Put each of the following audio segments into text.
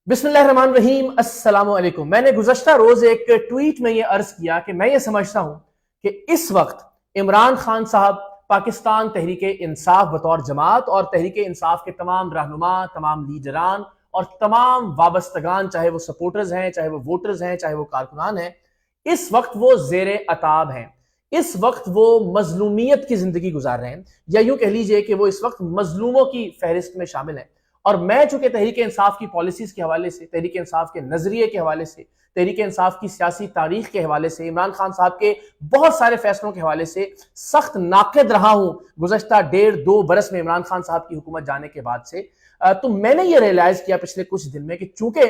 बिस्मिल्लाहिर्रहमानिर्रहीम, अस्सलाम वालेकुम। मैंने गुज़श्ता रोज एक ट्वीट में ये अर्ज किया कि मैं ये समझता हूं कि इस वक्त इमरान खान साहब पाकिस्तान तहरीक इंसाफ बतौर जमात और तहरीक इंसाफ के तमाम रहनुमा, तमाम लीडरान और तमाम वाबस्तगान, चाहे वो सपोर्टर्स हैं, चाहे वो वोटर्स हैं, चाहे वो कारकुनान हैं, इस वक्त वो ज़ेरे अताब हैं। इस वक्त वो मजलूमियत की जिंदगी गुजार रहे हैं, या यूं कह लीजिए कि वो इस वक्त मजलूमों की फहरिस्त में शामिल हैं। और मैं चूंकि तहरीक इंसाफ की पॉलिसीज के हवाले से, तहरीक इंसाफ के नजरिए के हवाले से, तहरीक इंसाफ की सियासी तारीख के हवाले से, इमरान खान साहब के बहुत सारे फैसलों के हवाले से सख्त नाक़िद रहा हूं गुज़श्ता 1.5-2 बरस में इमरान खान साहब की हुकूमत जाने के बाद से, तो मैंने ये रियलाइज किया पिछले कुछ दिन में कि चूंकि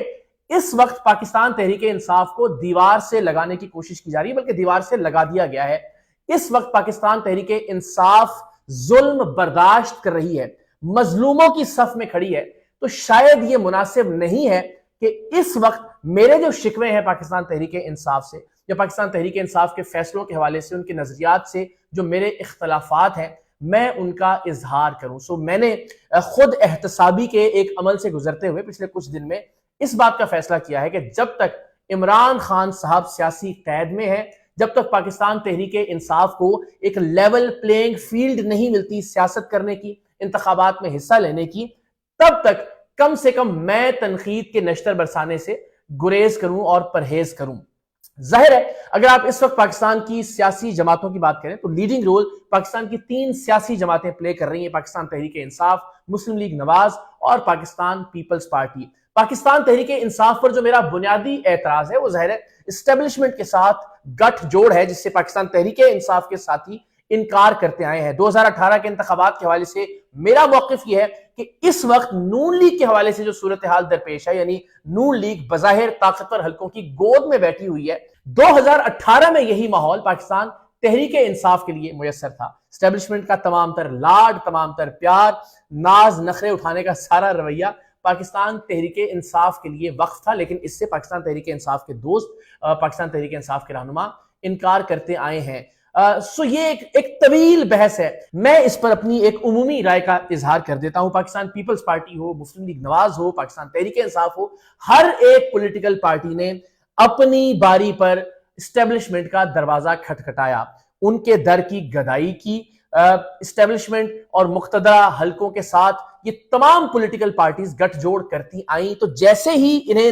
इस वक्त पाकिस्तान तहरीक इंसाफ को दीवार से लगाने की कोशिश की जा रही है, बल्कि दीवार से लगा दिया गया है। इस वक्त पाकिस्तान तहरीक इंसाफ जुल्म बर्दाश्त कर रही है, मजलूमों की सफ में खड़ी है। तो शायद ये मुनासिब नहीं है कि इस वक्त मेरे जो शिकवे हैं पाकिस्तान तहरीक इंसाफ से, या पाकिस्तान तहरीक इंसाफ के फैसलों के हवाले से, उनके नजरियात से जो मेरे इख्तलाफात हैं, मैं उनका इजहार करूं। सो मैंने खुद एहतसाबी के एक अमल से गुजरते हुए पिछले कुछ दिन में इस बात का फैसला किया है कि जब तक इमरान खान साहब सियासी कैद में है, जब तक पाकिस्तान तहरीक इंसाफ को एक लेवल प्लेइंग फील्ड नहीं मिलती सियासत करने की, इंतखाबात में हिस्सा लेने की, तब तक कम से कम मैं तनकीद के नश्तर बरसाने से गुरेज करूं और परहेज करूं। जाहिर है, अगर आप इस वक्त पाकिस्तान की सियासी जमातों की बात करें तो लीडिंग रोल पाकिस्तान की 3 सियासी जमातें प्ले कर रही हैं: पाकिस्तान तहरीक इंसाफ, मुस्लिम लीग नवाज और पाकिस्तान पीपल्स पार्टी। पाकिस्तान तहरीक इंसाफ पर जो मेरा बुनियादी एतराज है वो जाहिर है एस्टेब्लिशमेंट के साथ गठजोड़ है, जिससे पाकिस्तान तहरीक इंसाफ के साथी इनकार करते आए हैं। 2018 के इंतखाबात के हवाले से मेरा मौकिफ यह है कि इस वक्त नून लीग के हवाले से जो सूरत हाल दरपेश है, यानी नून लीग बज़ाहिर ताकतवर हलकों की गोद में बैठी हुई है, 2018 में यही माहौल पाकिस्तान तहरीक इंसाफ के लिए मुयस्सर था। एस्टेब्लिशमेंट का तमाम तर लाड, तमाम तर प्यार, नाज नखरे उठाने का सारा रवैया पाकिस्तान तहरीक इंसाफ के लिए वक्फ था, लेकिन इससे पाकिस्तान तहरीक इंसाफ के दोस्त, पाकिस्तान तहरीक इंसाफ के रहनुमा इनकार करते आए हैं। सो ये एक तवील बहस है। मैं इस पर अपनी एक उमूमी राय का इजहार कर देता हूं। पाकिस्तान पीपल्स पार्टी हो, मुस्लिम लीग नवाज हो, पाकिस्तान तहरीक इंसाफ हो, हर एक पॉलिटिकल पार्टी ने अपनी बारी पर एस्टेब्लिशमेंट का दरवाजा खटखटाया, उनके दर की गदाई की। एस्टेब्लिशमेंट और मुक्तदरा हलकों के साथ ये तमाम पॉलिटिकल पार्टीज गठजोड़ करती आई, तो जैसे ही इन्हें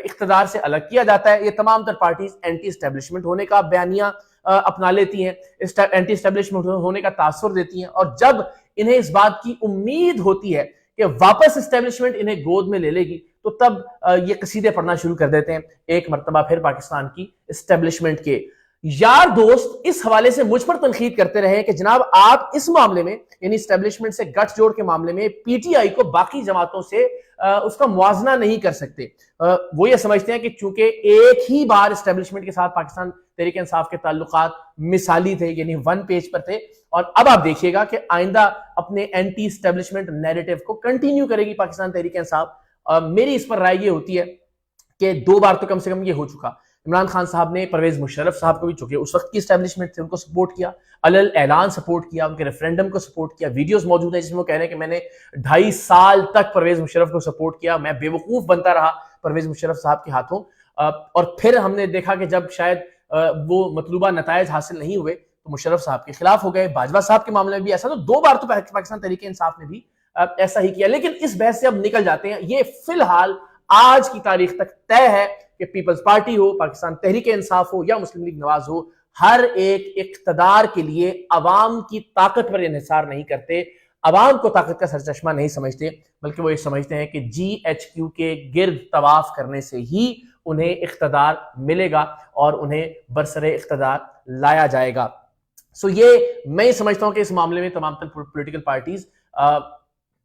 इख्तिदार से अलग किया जाता है, ये तमाम तर पार्टीज एंटी एस्टेब्लिशमेंट होने का बयानिया अपना लेती हैं, एंटी एस्टेब्लिशमेंट होने का तासुर देती हैं। और जब इन्हें इस बात की उम्मीद होती है कि वापस एस्टेब्लिशमेंट इन्हें गोद में ले लेगी, तो तब ये कसीदे पढ़ना शुरू कर देते हैं एक मरतबा फिर पाकिस्तान की एस्टेब्लिशमेंट के। यार दोस्त इस हवाले से मुझ पर तनकीद करते रहे कि जनाब आप इस मामले में, यानी एस्टेब्लिशमेंट से गठजोड़ के मामले में पीटीआई को बाकी जमातों से उसका मुआवजना नहीं कर सकते। वो ये समझते हैं कि चूंकि एक ही बार एस्टेब्लिशमेंट के साथ पाकिस्तान तहरीक इंसाफ के ताल्लुकात मिसाली थे, यानी 1 पेज पर थे, और अब आप देखिएगा कि आइंदा अपने एंटी एस्टेब्लिशमेंट नैरेटिव को कंटिन्यू करेगी पाकिस्तान तहरीक इंसाफ। मेरी इस पर राय ये होती है कि 2 बार तो कम से कम ये हो चुका। इमरान खान साहब ने परवेज मुशर्रफ साहब को भी, चूंकि उस वक्त की एस्टेब्लिशमेंट थे, उनको सपोर्ट किया, अलल ऐलान सपोर्ट किया, उनके रेफरेंडम को सपोर्ट किया। वीडियोस मौजूद है जिसमें वो कह रहे हैं कि मैंने 2.5 साल तक परवेज मुशर्रफ को सपोर्ट किया, मैं बेवकूफ बनता रहा परवेज मुशर्रफ साहब के हाथों। और फिर हमने देखा कि जब शायद वो मतलूबा नतायज हासिल नहीं हुए तो मुशर्रफ साहब के खिलाफ हो गए। बाजवा साहब के मामले में भी ऐसा, तो 2 बार तो पाकिस्तान तहरीक इंसाफ ने भी ऐसा ही किया। लेकिन इस बहस से अब निकल जाते हैं। ये फिलहाल आज की तारीख तक तय है कि पीपल्स पार्टी हो, पाकिस्तान तहरीक इंसाफ हो या मुस्लिम लीग नवाज हो, हर एक इख्तदार के लिए अवाम की ताकत पर इन्हिसार नहीं करते, अवाम को ताकत का सरचश्मा नहीं समझते, बल्कि वो ये समझते हैं कि GHQ के गिर्द तवाफ करने से ही उन्हें इख्तदार मिलेगा और उन्हें बरसरे इख्तदार लाया जाएगा। सो ये मैं समझता हूं कि इस मामले में तमाम पॉलिटिकल पार्टीज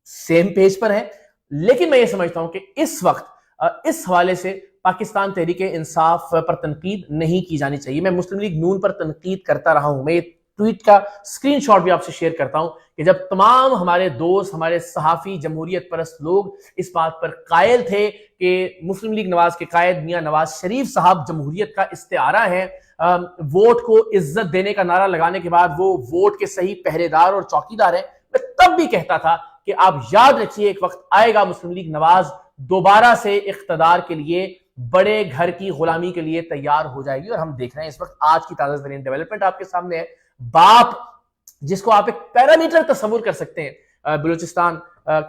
सेम पेज पर है। लेकिन मैं ये समझता हूं कि इस वक्त इस हवाले से पाकिस्तान तहरीक इंसाफ पर तनकीद नहीं की जानी चाहिए। मैं मुस्लिम लीग नून पर तनकीद करता रहा हूं। मैं ये ट्वीट का स्क्रीनशॉट भी आपसे शेयर करता हूं कि जब तमाम हमारे दोस्त, हमारे सहाफी, जमहूरियत परस्त लोग इस बात पर कायल थे कि मुस्लिम लीग नवाज के कायद मियां नवाज शरीफ साहब जमहूरियत का इस्तेआरा है, वोट को इज्जत देने का नारा लगाने के बाद वो वोट के सही पहरेदार और चौकीदार है, मैं तब भी कहता था कि आप याद रखिए एक वक्त आएगा मुस्लिम लीग नवाज دوبارہ سے اقتدار کے لیے بڑے گھر کی غلامی کے لیے تیار ہو جائے گی. اور ہم دیکھ رہے ہیں اس وقت آج کی تازہ ترین ڈیولپمنٹ آپ کے سامنے ہے. باپ جس کو آپ ایک پیرامیٹر تصور کر سکتے ہیں بلوچستان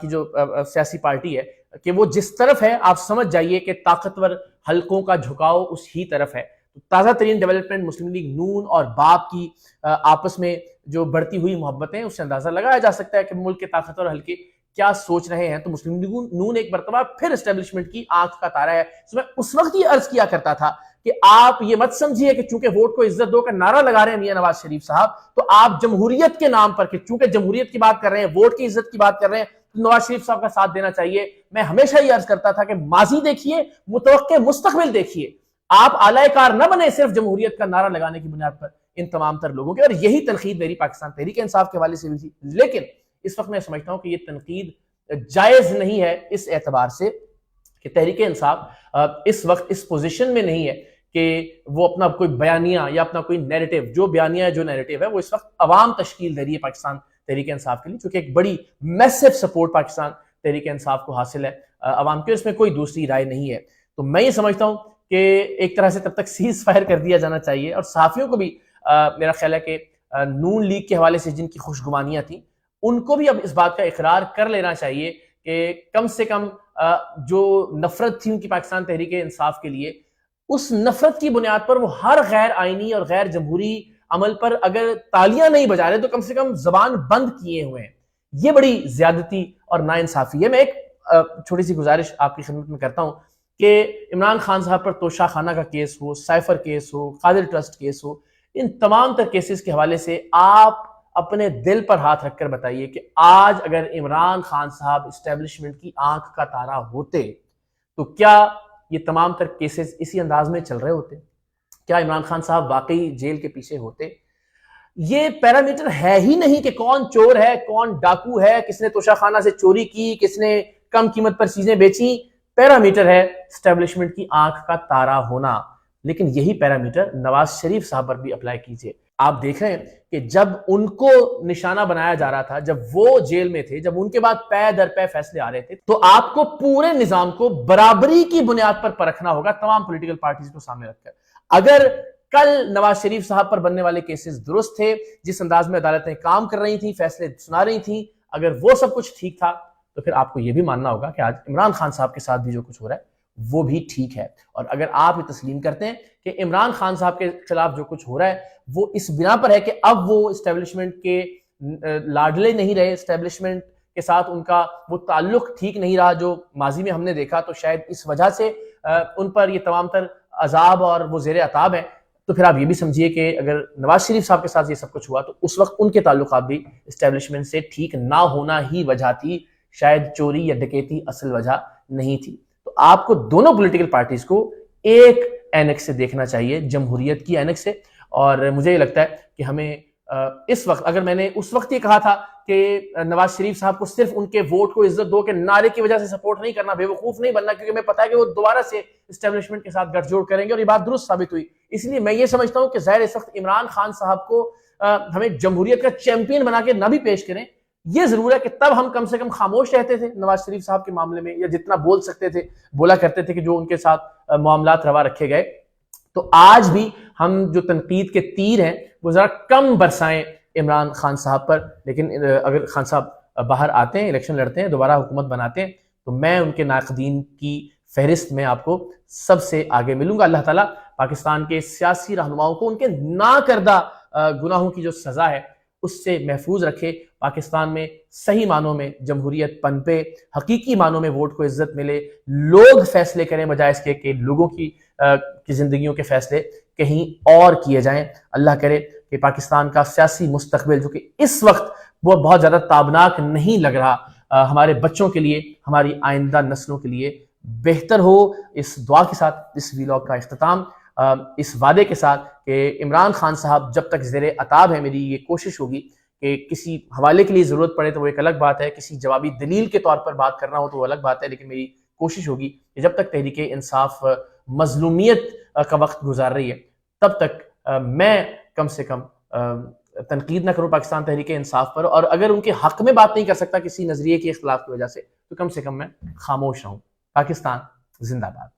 کی جو سیاسی پارٹی ہے کہ وہ جس طرف ہے آپ سمجھ جائیے کہ طاقتور حلقوں کا جھکاؤ اس ہی طرف ہے. تازہ ترین ڈیولپمنٹ مسلم لیگ نون اور باپ کی آپس میں جو بڑھتی ہوئی محبتیں اس سے اندازہ لگایا جا سکتا ہے کہ ملک کے طاقتور حلقے کیا سوچ رہے ہیں. تو مسلم لیگ نون ایک مرتبہ پھر اسٹیبلشمنٹ کی آنکھ کا تارا ہے. میں اس وقت یہ عرض کیا کرتا تھا کہ آپ یہ مت سمجھیے کہ چونکہ ووٹ کو عزت دو کا نعرہ لگا رہے ہیں میاں نواز شریف صاحب تو آپ جمہوریت کے نام پر کہ چونکہ جمہوریت کی بات کر رہے ہیں ووٹ کی عزت کی بات کر رہے ہیں تو نواز شریف صاحب کا ساتھ دینا چاہیے. میں ہمیشہ یہ عرض کرتا تھا کہ ماضی دیکھیے, متوقع مستقبل دیکھیے. آپ اعلی کار نہ بنے صرف جمہوریت کا نعرہ لگانے کی بنیاد پر ان تمام تر لوگوں کے. اور یہی تنقید میری پاکستان تحریک انصاف کے حوالے سے بھی تھی. لیکن اس وقت میں سمجھتا ہوں کہ یہ تنقید جائز نہیں ہے اس اعتبار سے کہ تحریک انصاف اس وقت اس پوزیشن میں نہیں ہے کہ وہ اپنا کوئی بیانیہ یا اپنا کوئی نیریٹو, جو بیانیہ جو نیریٹو ہے وہ اس وقت عوام تشکیل دے رہی ہے پاکستان تحریک انصاف کے لیے, چونکہ ایک بڑی میسو سپورٹ پاکستان تحریک انصاف کو حاصل ہے عوام کے, اس میں کوئی دوسری رائے نہیں ہے. تو میں یہ سمجھتا ہوں کہ ایک طرح سے تب تک سیز فائر کر دیا جانا چاہیے. اور صحافیوں کو بھی میرا خیال ہے کہ نون لیگ کے حوالے سے جن کی خوشگمانیاں تھیں ان کو بھی اب اس بات کا اقرار کر لینا چاہیے کہ کم سے کم جو نفرت تھی ان کی پاکستان تحریک انصاف کے لیے, اس نفرت کی بنیاد پر وہ ہر غیر آئینی اور غیر جمہوری عمل پر اگر تالیاں نہیں بجا رہے تو کم سے کم زبان بند کیے ہوئے ہیں. یہ بڑی زیادتی اور ناانصافی ہے. میں ایک چھوٹی سی گزارش آپ کی خدمت میں کرتا ہوں کہ عمران خان صاحب پر توشہ خانہ کا کیس ہو, سائفر کیس ہو, قادر ٹرسٹ کیس ہو, ان تمام تر کیسز کے حوالے سے آپ اپنے دل پر ہاتھ رکھ کر بتائیے کہ آج اگر عمران خان صاحب اسٹیبلشمنٹ کی آنکھ کا تارا ہوتے تو کیا یہ تمام تر کیسز اسی انداز میں چل رہے ہوتے؟ کیا عمران خان صاحب واقعی جیل کے پیچھے ہوتے؟ یہ پیرامیٹر ہے ہی نہیں کہ کون چور ہے, کون ڈاکو ہے, کس نے توشہ خانہ سے چوری کی, کس نے کم قیمت پر چیزیں بیچی. پیرامیٹر ہے اسٹیبلشمنٹ کی آنکھ کا تارا ہونا. لیکن یہی پیرامیٹر نواز شریف صاحب پر بھی اپلائی کیجئے. آپ دیکھ رہے ہیں کہ جب ان کو نشانہ بنایا جا رہا تھا, جب وہ جیل میں تھے, جب ان کے بعد پے در پے فیصلے آ رہے تھے, تو آپ کو پورے نظام کو برابری کی بنیاد پر پرکھنا ہوگا تمام پولیٹیکل پارٹیز کو سامنے رکھ کر. اگر کل نواز شریف صاحب پر بننے والے کیسز درست تھے, جس انداز میں عدالتیں کام کر رہی تھیں, فیصلے سنا رہی تھیں, اگر وہ سب کچھ ٹھیک تھا تو پھر آپ کو یہ بھی ماننا ہوگا کہ آج عمران خان صاحب کے ساتھ بھی جو کچھ ہو رہا ہے وہ بھی ٹھیک ہے. اور اگر آپ یہ تسلیم کرتے ہیں کہ عمران خان صاحب کے خلاف جو کچھ ہو رہا ہے وہ اس بنا پر ہے کہ اب وہ اسٹیبلشمنٹ کے لاڈلے نہیں رہے, اسٹیبلشمنٹ کے ساتھ ان کا وہ تعلق ٹھیک نہیں رہا جو ماضی میں ہم نے دیکھا, تو شاید اس وجہ سے ان پر یہ تمام تر عذاب اور وہ زیر عتاب ہیں, تو پھر آپ یہ بھی سمجھیے کہ اگر نواز شریف صاحب کے ساتھ یہ سب کچھ ہوا تو اس وقت ان کے تعلقات بھی اسٹیبلشمنٹ سے ٹھیک نہ ہونا ہی وجہ تھی, شاید چوری یا ڈکیتی اصل وجہ نہیں تھی. تو آپ کو دونوں پولیٹیکل پارٹیز کو ایک اینک سے دیکھنا چاہیے, جمہوریت کی اینک سے. اور مجھے یہ لگتا ہے کہ ہمیں اس وقت, اگر میں نے اس وقت یہ کہا تھا کہ نواز شریف صاحب کو صرف ان کے ووٹ کو عزت دو کے نعرے کی وجہ سے سپورٹ نہیں کرنا, بے وقوف نہیں بننا, کیونکہ میں پتا ہے کہ وہ دوبارہ سے اسٹیبلشمنٹ کے ساتھ گٹھ جوڑ کریں گے, اور یہ بات درست ثابت ہوئی. اس لیے میں یہ سمجھتا ہوں کہ ظاہر اس وقت عمران خان صاحب کو ہمیں جمہوریت کا چیمپئن بنا کے نہ بھی پیش کریں. یہ ضرور ہے کہ تب ہم کم سے کم خاموش رہتے تھے نواز شریف صاحب کے معاملے میں, یا جتنا بول سکتے تھے بولا کرتے تھے کہ جو ان کے ساتھ معاملات روا رکھے گئے. تو آج بھی ہم جو تنقید کے تیر ہیں وہ ذرا کم برسائیں عمران خان صاحب پر. لیکن اگر خان صاحب باہر آتے ہیں, الیکشن لڑتے ہیں, دوبارہ حکومت بناتے ہیں, تو میں ان کے ناقدین کی فہرست میں آپ کو سب سے آگے ملوں گا. اللہ تعالیٰ پاکستان کے سیاسی رہنماؤں کو ان کے نہ کردہ گناہوں کی جو سزا ہے اس سے محفوظ رکھے. پاکستان میں صحیح معنوں میں جمہوریت پنپے, حقیقی معنوں میں ووٹ کو عزت ملے, لوگ فیصلے کریں بجائے اس کے کہ لوگوں کی زندگیوں کے فیصلے کہیں اور کیے جائیں. اللہ کرے کہ پاکستان کا سیاسی مستقبل جو کہ اس وقت وہ بہت زیادہ تابناک نہیں لگ رہا, ہمارے بچوں کے لیے, ہماری آئندہ نسلوں کے لیے بہتر ہو. اس دعا کے ساتھ اس ویلاگ کا اختتام اس وعدے کے ساتھ کہ عمران خان صاحب جب تک زیر عتاب ہے, میری یہ کوشش ہوگی کہ کسی حوالے کے لیے ضرورت پڑے تو وہ ایک الگ بات ہے, کسی جوابی دلیل کے طور پر بات کرنا ہو تو وہ الگ بات ہے, لیکن میری کوشش ہوگی کہ جب تک تحریک انصاف مظلومیت کا وقت گزار رہی ہے تب تک میں کم سے کم تنقید نہ کروں پاکستان تحریک انصاف پر, اور اگر ان کے حق میں بات نہیں کر سکتا کسی نظریے کے اختلاف کی وجہ سے تو کم میں خاموش رہوں. پاکستان زندہ باد.